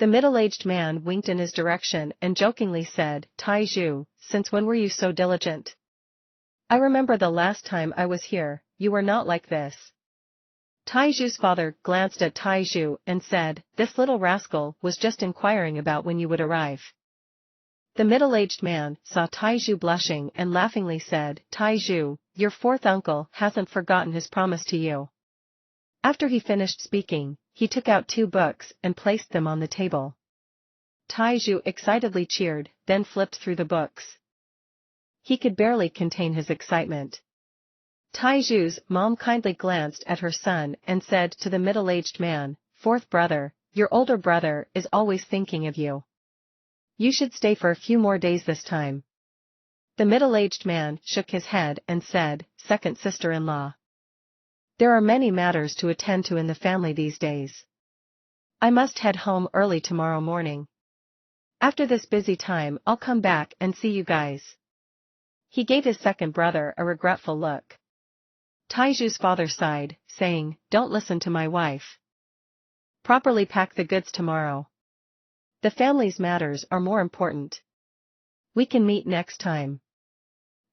The middle-aged man winked in his direction and jokingly said, "Taiju, since when were you so diligent? I remember the last time I was here, you were not like this." Taiju's father glanced at Taiju and said, "This little rascal was just inquiring about when you would arrive." The middle-aged man saw Taiju blushing and laughingly said, "Taiju, your fourth uncle hasn't forgotten his promise to you." After he finished speaking, he took out 2 books and placed them on the table. Taiju excitedly cheered, then flipped through the books. He could barely contain his excitement. Taiju's mom kindly glanced at her son and said to the middle-aged man, "Fourth brother, your older brother is always thinking of you. You should stay for a few more days this time." The middle-aged man shook his head and said, "Second sister-in-law. There are many matters to attend to in the family these days. I must head home early tomorrow morning. After this busy time I'll come back and see you guys." He gave his second brother a regretful look. Taiju's father sighed, saying, "Don't listen to my wife. Properly pack the goods tomorrow. The family's matters are more important. We can meet next time."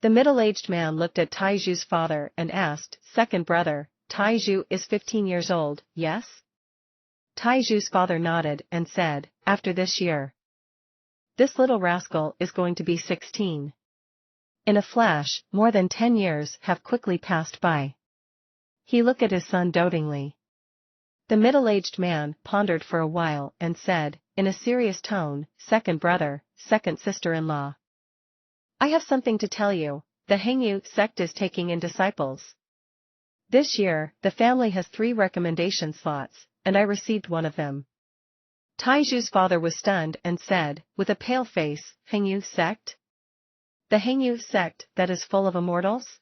The middle-aged man looked at Taiju's father and asked, "Second brother, Taiju is 15 years old, yes?" Taiju's father nodded and said, "After this year. This little rascal is going to be 16. In a flash, more than 10 years have quickly passed by." He looked at his son dotingly. The middle-aged man pondered for a while and said, in a serious tone, "Second brother, second sister-in-law. I have something to tell you. The Hangyu sect is taking in disciples. This year, the family has 3 recommendation slots, and I received one of them." Taiju's father was stunned and said, with a pale face, "Hangyu sect? The Hangyu sect that is full of immortals?"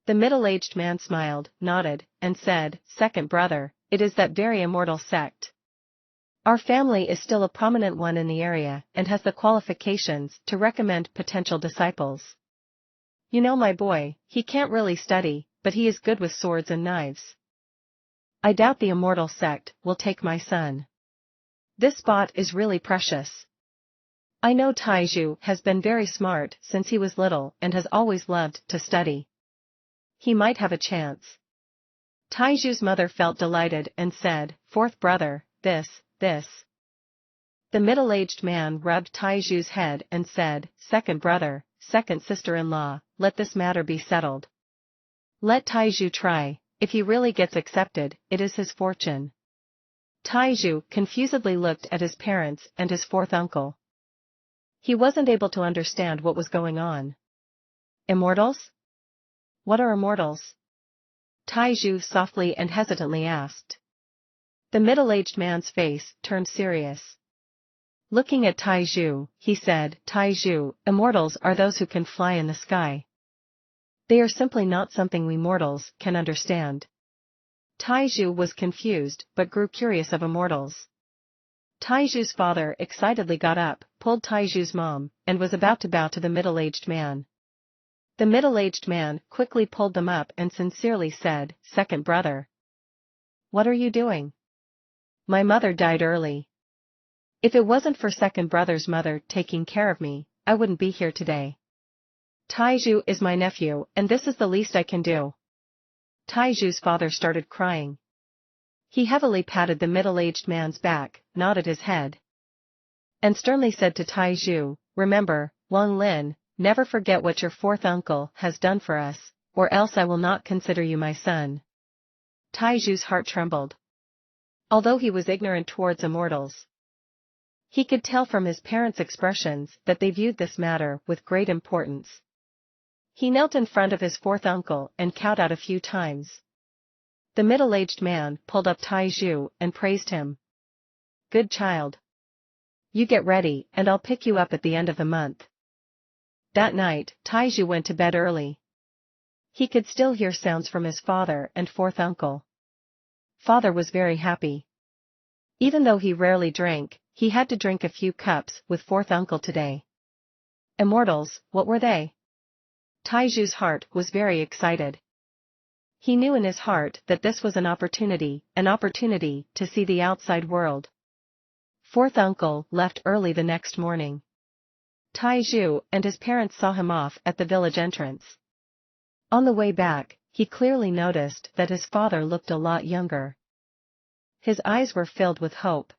The middle-aged man smiled, nodded, and said, "Second brother, it is that very immortal sect. Our family is still a prominent one in the area and has the qualifications to recommend potential disciples. You know my boy, he can't really study, but he is good with swords and knives. I doubt the immortal sect will take my son. This spot is really precious. I know Taiju has been very smart since he was little and has always loved to study. He might have a chance." Taiju's mother felt delighted and said, "Fourth brother, this. The middle-aged man rubbed Taiju's head and said, "Second brother, second sister-in-law, let this matter be settled. Let Taiju try, if he really gets accepted, it is his fortune." Taiju confusedly looked at his parents and his fourth uncle. He wasn't able to understand what was going on. "Immortals? What are immortals?" Taiju softly and hesitantly asked. The middle-aged man's face turned serious. Looking at Taiju, he said, "Taiju, immortals are those who can fly in the sky. They are simply not something we mortals can understand." Taiju was confused but grew curious of immortals. Taiju's father excitedly got up, pulled Taiju's mom, and was about to bow to the middle-aged man. The middle-aged man quickly pulled them up and sincerely said, "Second brother. What are you doing? My mother died early. If it wasn't for second brother's mother taking care of me, I wouldn't be here today. Taiju is my nephew and this is the least I can do." Taiju's father started crying. He heavily patted the middle-aged man's back, nodded his head, and sternly said to Taiju, "Remember, Wang Lin, never forget what your fourth uncle has done for us, or else I will not consider you my son." Taiju's heart trembled. Although he was ignorant towards immortals, he could tell from his parents' expressions that they viewed this matter with great importance. He knelt in front of his fourth uncle and kowed out a few times. The middle-aged man pulled up Taiju and praised him. "Good child. You get ready and I'll pick you up at the end of the month." That night, Taiju went to bed early. He could still hear sounds from his father and fourth uncle. Father was very happy. Even though he rarely drank, he had to drink a few cups with fourth uncle today. Immortals, what were they? Taiju's heart was very excited. He knew in his heart that this was an opportunity to see the outside world. Fourth uncle left early the next morning. Taiju and his parents saw him off at the village entrance. On the way back, he clearly noticed that his father looked a lot younger. His eyes were filled with hope,